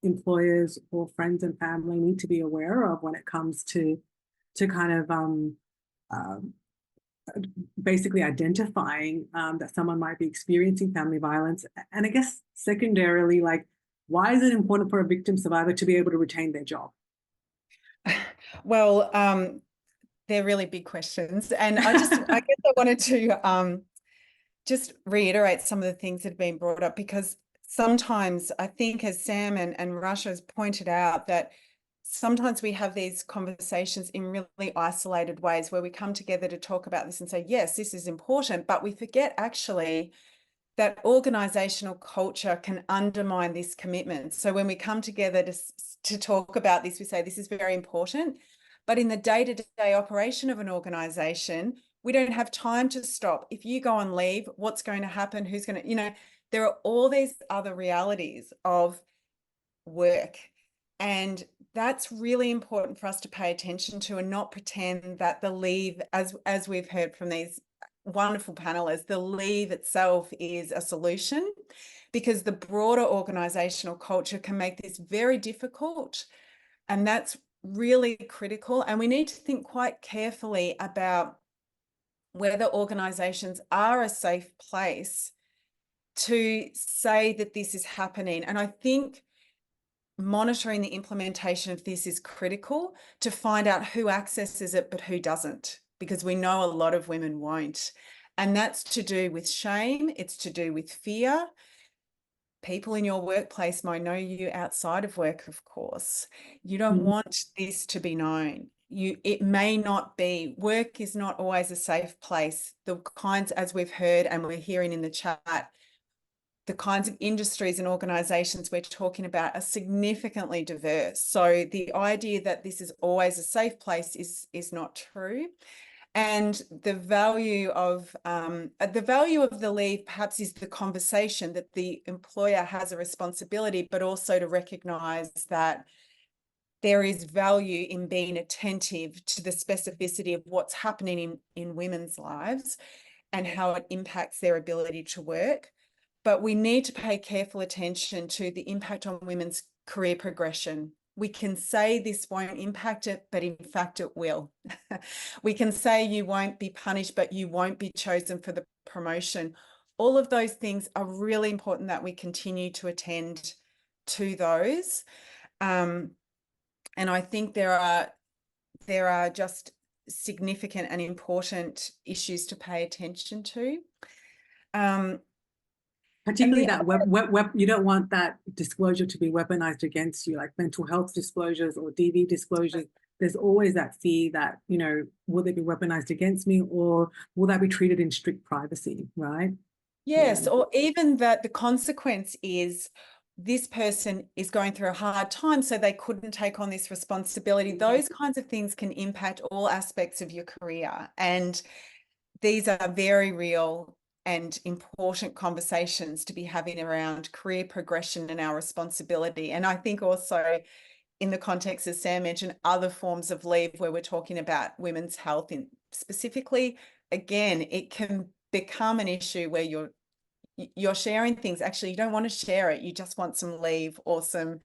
employers or friends and family need to be aware of when it comes to kind of basically identifying that someone might be experiencing family violence? And I guess secondarily, why is it important for a victim survivor to be able to retain their job? Well, they're really big questions. And I guess I wanted to just reiterate some of the things that have been brought up, because sometimes I think, as Sam and Rasha has pointed out, that sometimes we have these conversations in really isolated ways where we come together to talk about this and say, yes, this is important, but we forget actually that organisational culture can undermine this commitment. So when we come together to talk about this, we say this is very important, but in the day-to-day operation of an organisation, we don't have time to stop. If you go on leave, what's going to happen? Who's going to, there are all these other realities of work. And that's really important for us to pay attention to, and not pretend that the leave, as we've heard from these wonderful panelists, the leave itself is a solution, because the broader organisational culture can make this very difficult. And that's really critical. And we need to think quite carefully about whether organisations are a safe place to say that this is happening. And I think monitoring the implementation of this is critical to find out who accesses it but who doesn't, because we know a lot of women won't. And that's to do with shame. It's to do with fear. People in your workplace might know you outside of work, of course. You don't want this to be known. It may not be. Work is not always a safe place. The kinds, as we've heard and we're hearing in the chat, the kinds of industries and organisations we're talking about are significantly diverse. So the idea that this is always a safe place is not true. And the value of the leave perhaps is the conversation that the employer has a responsibility, but also to recognise that there is value in being attentive to the specificity of what's happening in women's lives and how it impacts their ability to work. but we need to pay careful attention to the impact on women's career progression. We can say this won't impact it, but in fact it will. We can say you won't be punished, but you won't be chosen for the promotion. All of those things are really important that we continue to attend to those. And I think there are just significant and important issues to pay attention to. Particularly that you don't want that disclosure to be weaponized against you, like mental health disclosures or DV disclosures. There's always that fear that, you know, will they be weaponized against me, or will that be treated in strict privacy, right? Yes, Yeah. or even that the consequence is this person is going through a hard time, so they couldn't take on this responsibility. Those kinds of things can impact all aspects of your career. And these are very real and important conversations to be having around career progression and our responsibility. And I think also in the context, as Sam mentioned, other forms of leave where we're talking about women's health in specifically, again, it can become an issue where you're sharing things. Actually, you don't want to share it. You just want some leave or some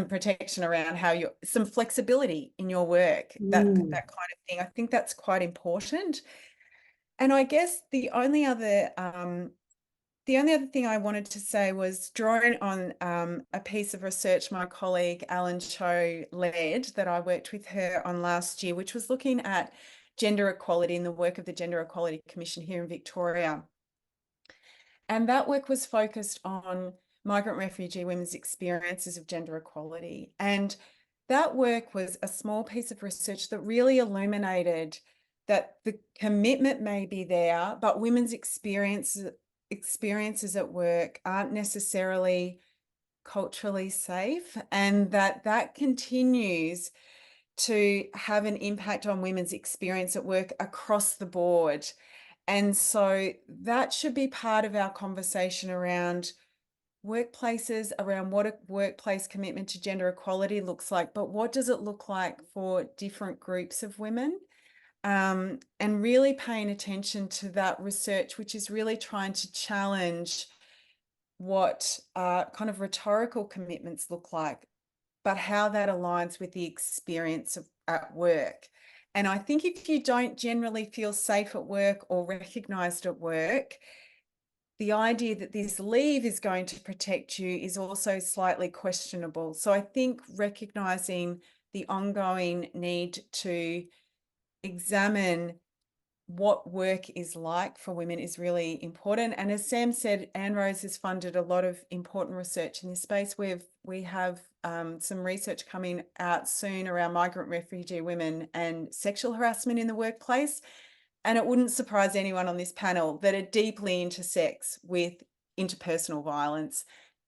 protection around some flexibility in your work, that kind of thing. I think that's quite important. And I guess the only other thing I wanted to say was drawing on a piece of research my colleague Alan Cho led that I worked with her on last year, which was looking at gender equality and the work of the Gender Equality Commission here in Victoria. And that work was focused on migrant refugee women's experiences of gender equality. And that work was a small piece of research that really illuminated that the commitment may be there, but women's experiences at work aren't necessarily culturally safe, and that continues to have an impact on women's experience at work across the board. And so that should be part of our conversation around workplaces, around what a workplace commitment to gender equality looks like, but what does it look like for different groups of women? And really paying attention to that research, which is really trying to challenge what kind of rhetorical commitments look like, but how that aligns with the experience at work. And I think if you don't generally feel safe at work or recognised at work, the idea that this leave is going to protect you is also slightly questionable. So I think recognising the ongoing need to examine what work is like for women is really important. And as Sam said, Anne Rose has funded a lot of important research in this space. We have some research coming out soon around migrant refugee women and sexual harassment in the workplace. And it wouldn't surprise anyone on this panel that it deeply intersects with interpersonal violence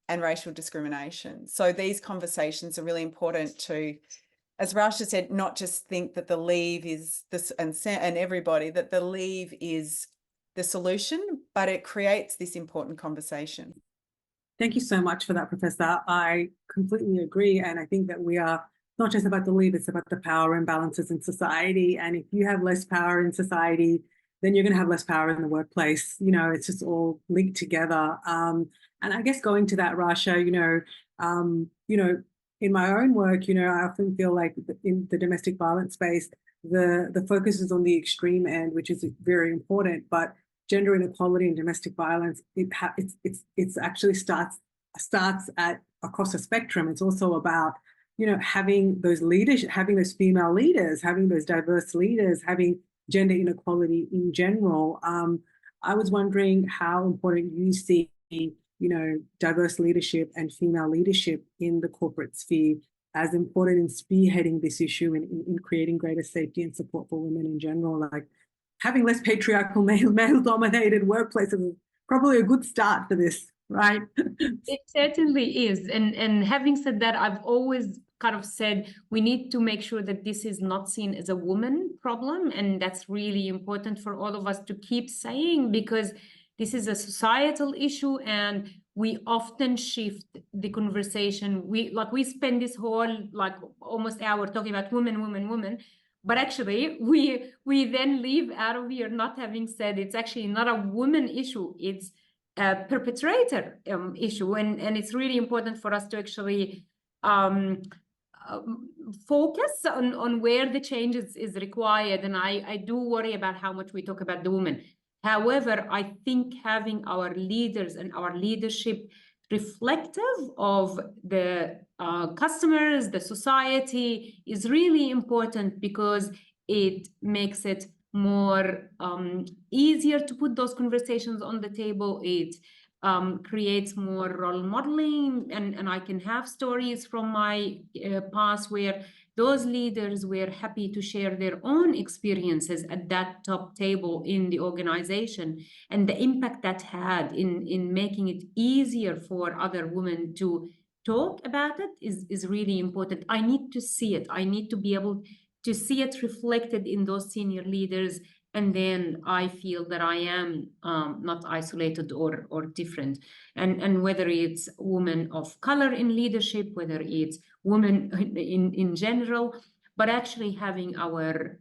and racial discrimination. So these conversations are really important to, as Rasha said, not just think that the leave is this, and everybody, that the leave is the solution, but it creates this important conversation. Thank you so much for that, Professor. I completely agree. And I think that we are not just about the leave, it's about the power imbalances in society. And if you have less power in society, then you're going to have less power in the workplace. You know, it's just all linked together. And I guess going to that, Rasha, in my own work, I often feel like in the domestic violence space, the focus is on the extreme end, which is very important. But gender inequality and domestic violence, it's actually starts at across a spectrum. It's also about having those leaders, having those female leaders, having those diverse leaders, having gender inequality in general. I was wondering how important you see diverse leadership and female leadership in the corporate sphere as important in spearheading this issue and in creating greater safety and support for women in general. Like having less patriarchal male-dominated workplaces is probably a good start for this, right? It certainly is. And having said that, I've always kind of said we need to make sure that this is not seen as a woman problem. And that's really important for all of us to keep saying, because this is a societal issue and we often shift the conversation. We spend this whole almost hour talking about women, but actually we then leave out of here not having said it's actually not a woman issue. It's perpetrator issue, and it's really important for us to actually focus on where the change is required. And I do worry about how much we talk about the women. However, I think having our leaders and our leadership reflective of the customers, the society, is really important, because it makes it more easier to put those conversations on the table. It creates more role modeling, and I can have stories from my past where those leaders were happy to share their own experiences at that top table in the organization, and the impact that had in making it easier for other women to talk about it is really important. I need to see it. I need to be able to see it reflected in those senior leaders, and then I feel that I am not isolated or different. And whether it's women of color in leadership, whether it's women in general, but actually having our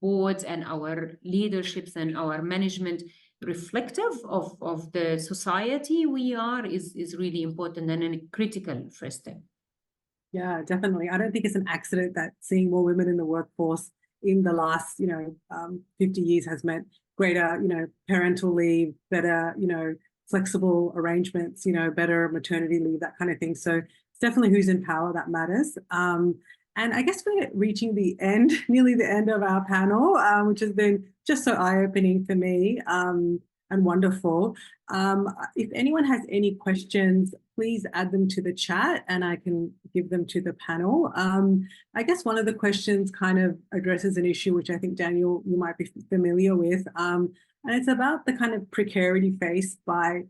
boards and our leaderships and our management reflective of the society we are is really important and a critical first step. Yeah, definitely. I don't think it's an accident that seeing more women in the workforce in the last, 50 years has meant greater, parental leave, better, flexible arrangements, better maternity leave, that kind of thing. So it's definitely who's in power that matters. And I guess we're reaching the end, nearly the end of our panel, which has been just so eye-opening for me and wonderful. If anyone has any questions, please add them to the chat and I can give them to the panel. I guess one of the questions kind of addresses an issue which I think, Daniel, you might be familiar with. And it's about the kind of precarity faced by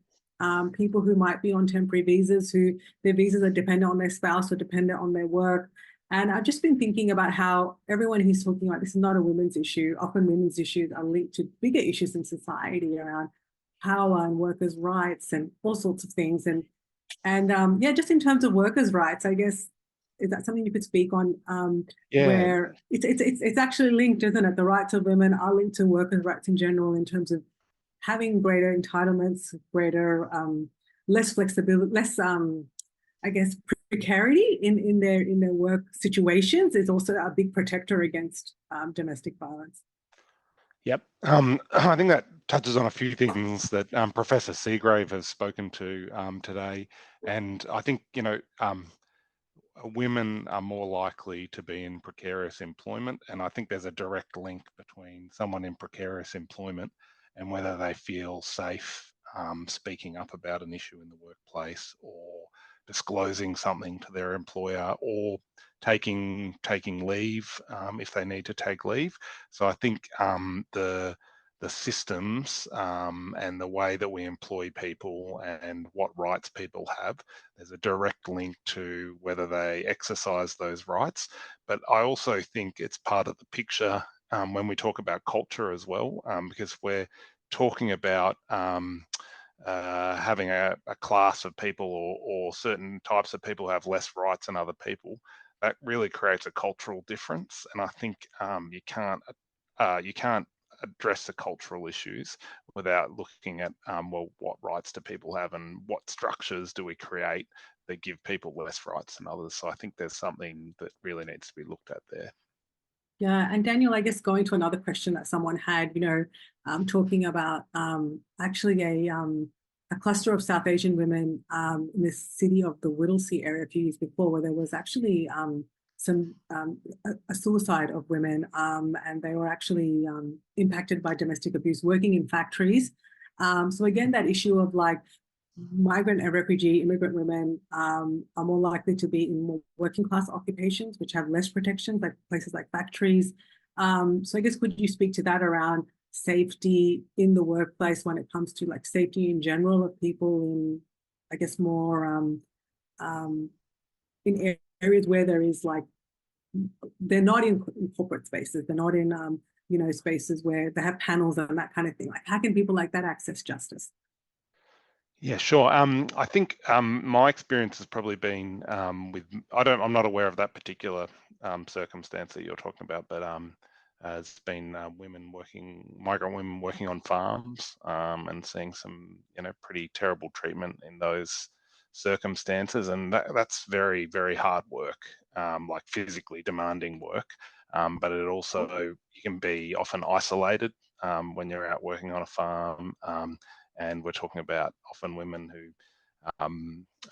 people who might be on temporary visas, who their visas are dependent on their spouse or dependent on their work. And I've just been thinking about how everyone who's talking about this is not a women's issue. Often women's issues are linked to bigger issues in society around power and workers' rights and all sorts of things. And yeah, just in terms of workers' rights, I guess, is that something you could speak on? Yeah. Where it's actually linked, isn't it? The rights of women are linked to workers' rights in general in terms of having greater entitlements, greater, less flexibility, less, I guess, precarity in their work situations is also a big protector against domestic violence. Yep. I think that touches on a few things that Professor Seagrave has spoken to today. And I think, women are more likely to be in precarious employment. And I think there's a direct link between someone in precarious employment and whether they feel safe speaking up about an issue in the workplace, or disclosing something to their employer, or taking leave if they need to take leave. So I think the systems and the way that we employ people and what rights people have, there's a direct link to whether they exercise those rights. But I also think it's part of the picture when we talk about culture as well, because we're talking about having a class of people or certain types of people have less rights than other people. That really creates a cultural difference, and I think you can't address the cultural issues without looking at well, what rights do people have and what structures do we create that give people less rights than others. So I think there's something that really needs to be looked at there. Yeah, and Daniel, I guess going to another question that someone had, talking about actually a cluster of South Asian women in the city of the Whittlesea area a few years before, where there was actually a suicide of women, and they were actually impacted by domestic abuse, working in factories. So again, that issue of like migrant and refugee immigrant women are more likely to be in more working class occupations, which have less protections, like places like factories. So I guess, could you speak to that around safety in the workplace when it comes to like safety in general of people in, I guess, more in areas where there is like, they're not in corporate spaces, they're not in, spaces where they have panels and that kind of thing. Like, how can people like that access justice? Yeah, sure. I think my experience has probably been with, I'm not aware of that particular circumstance that you're talking about, but has been migrant women working on farms, and seeing some, pretty terrible treatment in those circumstances. And that's very, very hard work, like physically demanding work. But it also, you can be often isolated when you're out working on a farm. And we're talking about often women who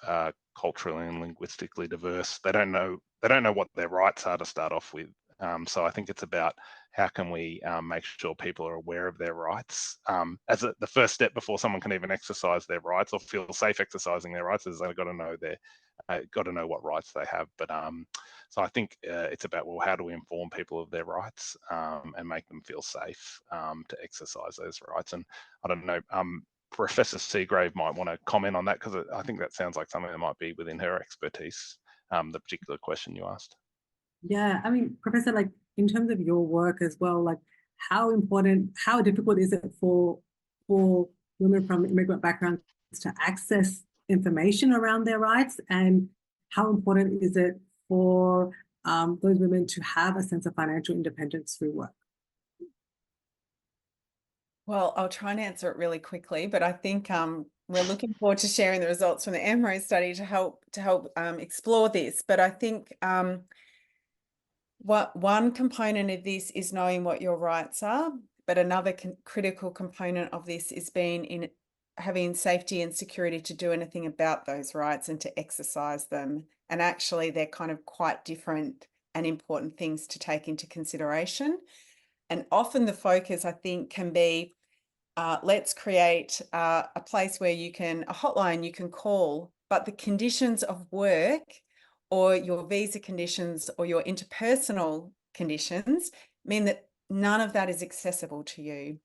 are culturally and linguistically diverse. They don't know what their rights are to start off with. So I think it's about how can we make sure people are aware of their rights as the first step before someone can even exercise their rights or feel safe exercising their rights. Is they've got to know what rights they have. But so I think it's about, well, how do we inform people of their rights and make them feel safe to exercise those rights? And I don't know. Professor Seagrave might want to comment on that, because I think that sounds like something that might be within her expertise, the particular question you asked. Yeah, I mean, Professor, like in terms of your work as well, like how difficult is it for women from immigrant backgrounds to access information around their rights, and how important is it for those women to have a sense of financial independence through work? Well, I'll try and answer it really quickly, but I think we're looking forward to sharing the results from the MRO study to help explore this. But I think one component of this is knowing what your rights are, but another critical component of this is having safety and security to do anything about those rights and to exercise them. And actually, they're kind of quite different and important things to take into consideration. And often the focus, I think, can be, let's create a place where a hotline you can call, but the conditions of work or your visa conditions or your interpersonal conditions mean that none of that is accessible to you.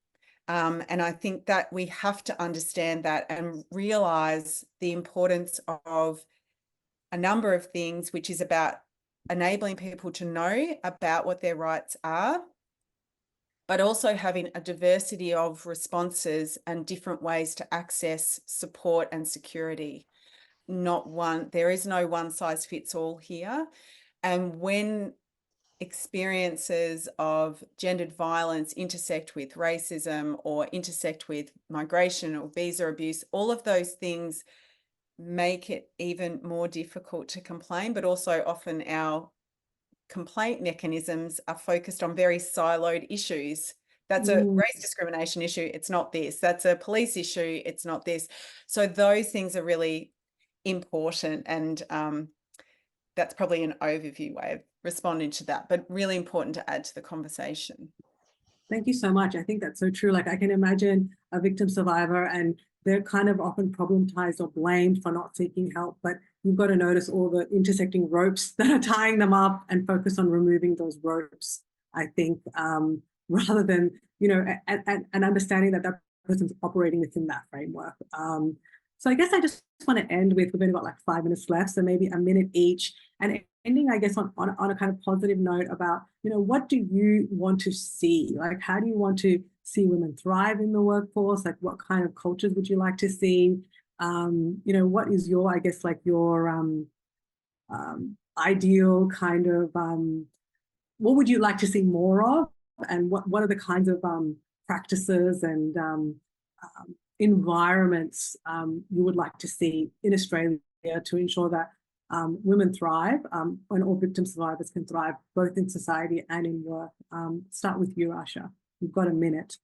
And I think that we have to understand that and realize the importance of a number of things, which is about enabling people to know about what their rights are, but also having a diversity of responses and different ways to access support and security. There is no one size fits all here. And when experiences of gendered violence intersect with racism or intersect with migration or visa abuse, all of those things make it even more difficult to complain, but also often our complaint mechanisms are focused on very siloed issues. That's a race discrimination issue, it's not this. That's a police issue, it's not this. So those things are really important, and that's probably an overview way of responding to that, but really important to add to the conversation. Thank you so much. I think that's so true. Like I can imagine a victim survivor and they're kind of often problematized or blamed for not seeking help, but you've got to notice all the intersecting ropes that are tying them up and focus on removing those ropes, I think, rather than, and understanding that that person's operating within that framework. So I guess I just want to end with, we've only got like 5 minutes left, so maybe a minute each, and ending, I guess, on a kind of positive note about, what do you want to see? Like, how do you want to see women thrive in the workforce? Like, what kind of cultures would you like to see? What is your, I guess, like your ideal kind of, what would you like to see more of? And what are the kinds of practices and environments you would like to see in Australia to ensure that women thrive and all victim survivors can thrive both in society and in work? Start with you, Rasha. You've got a minute.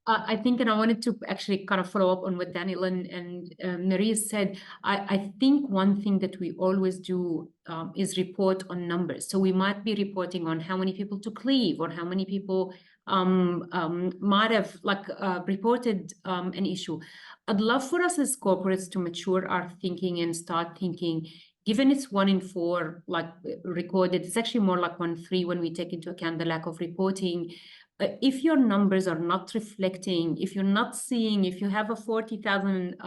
I think, and I wanted to actually kind of follow up on what Daniel and Maria said. I think one thing that we always do is report on numbers. So we might be reporting on how many people took leave or how many people might have reported an issue. I'd love for us as corporates to mature our thinking and start thinking, given it's 1 in 4 recorded, it's actually more like 1 in 3 when we take into account the lack of reporting. If your numbers are not reflecting, if you're not seeing, if you have a 40,000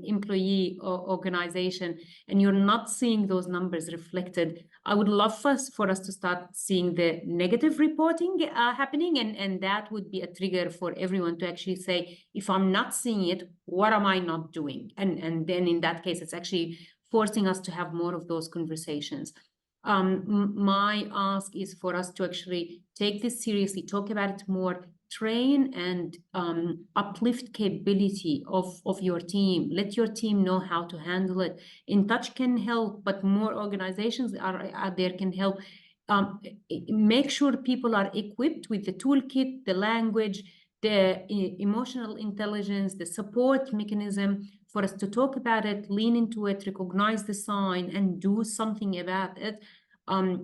employee organization and you're not seeing those numbers reflected, I would love for us to start seeing the negative reporting happening, and that would be a trigger for everyone to actually say, if I'm not seeing it, what am I not doing? And then in that case, it's actually forcing us to have more of those conversations. My ask is for us to actually take this seriously, talk about it more, train and uplift capability of your team. Let your team know how to handle it. inTouch can help, but more organizations are out there can help. Make sure people are equipped with the toolkit, the language, the emotional intelligence, the support mechanism for us to talk about it, lean into it, recognize the sign, and do something about it.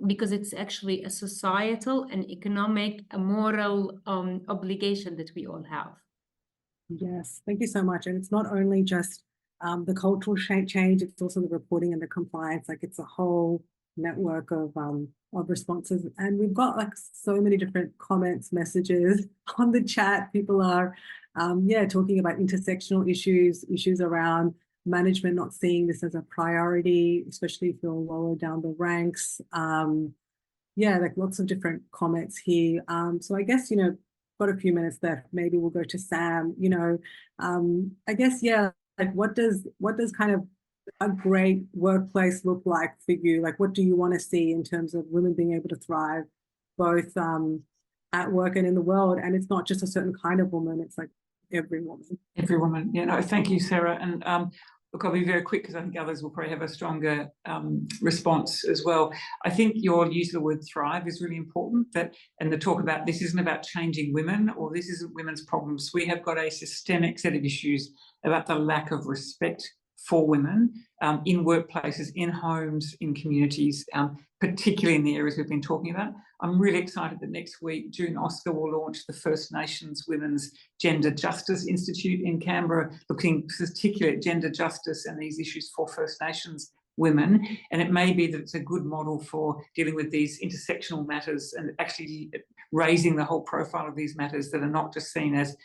Because it's actually a societal and economic, a moral obligation that we all have. Yes, thank you so much. And it's not only just the cultural change, it's also the reporting and the compliance. Like, it's a whole network of responses. And we've got like so many different comments, messages on the chat. People are, talking about intersectional issues around management not seeing this as a priority, especially if you're lower down the ranks. Like lots of different comments here. So I guess, got a few minutes left. Maybe we'll go to Sam. I guess, like what does kind of a great workplace look like for you? Like, what do you want to see in terms of women being able to thrive both at work and in the world? And it's not just a certain kind of woman, it's like every woman. Every woman. Thank you, Sarah. And look, I'll be very quick because I think others will probably have a stronger response as well. I think your use of the word thrive is really important, and the talk about this isn't about changing women, or this isn't women's problems. We have got a systemic set of issues about the lack of respect for women in workplaces, in homes, in communities, particularly in the areas we've been talking about. I'm really excited that next week, June Oscar will launch the First Nations Women's Gender Justice Institute in Canberra, looking particularly at gender justice and these issues for First Nations women. And it may be that it's a good model for dealing with these intersectional matters and actually raising the whole profile of these matters that are not just seen as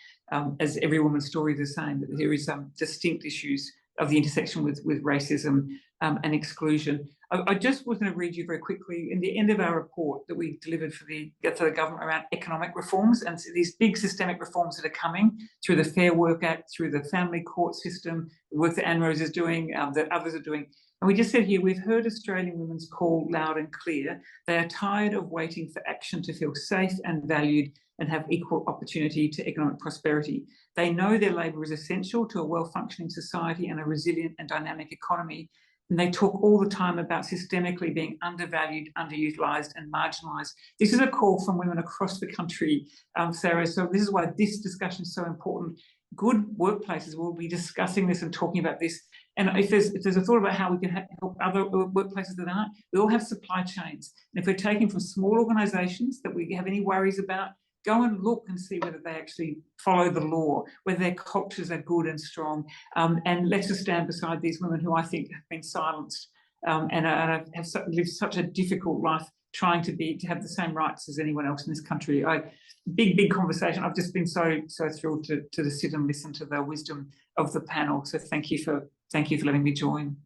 every woman's story the same, but there is distinct issues of the intersection with racism and exclusion. I just was going to read you very quickly in the end of our report that we delivered for the government around economic reforms, and so these big systemic reforms that are coming through the Fair Work Act, through the family court system, the work that Anne-Rose is doing, that others are doing. And we just said here, we've heard Australian women's call loud and clear. They are tired of waiting for action to feel safe and valued and have equal opportunity to economic prosperity. They know their labour is essential to a well-functioning society and a resilient and dynamic economy. And they talk all the time about systemically being undervalued, underutilised and marginalised. This is a call from women across the country, Sarah. So this is why this discussion is so important. Good workplaces will be discussing this and talking about this. And if there's a thought about how we can help other workplaces that aren't, we all have supply chains. And if we're taking from small organisations that we have any worries about, go and look and see whether they actually follow the law, whether their cultures are good and strong. And let's just stand beside these women who I think have been silenced and have lived such a difficult life trying to have the same rights as anyone else in this country. Big conversation. I've just been so thrilled to sit and listen to the wisdom of the panel. So thank you for letting me join.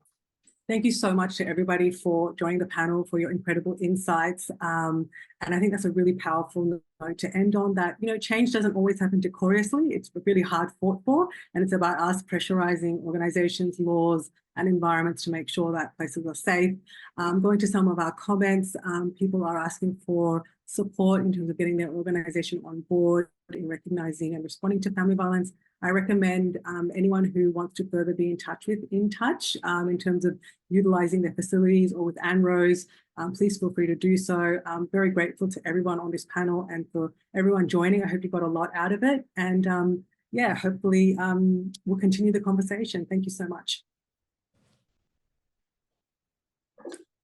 Thank you so much to everybody for joining the panel, for your incredible insights. And I think that's a really powerful note to end on, that, change doesn't always happen decorously. It's really hard fought for, and it's about us pressurizing organizations, laws, and environments to make sure that places are safe. Going to some of our comments, people are asking for support in terms of getting their organization on board in recognizing and responding to family violence. I recommend anyone who wants to further be in touch with inTouch in terms of utilising their facilities, or with Anne-Rose, please feel free to do so. I'm very grateful to everyone on this panel and for everyone joining. I hope you got a lot out of it. And hopefully we'll continue the conversation. Thank you so much.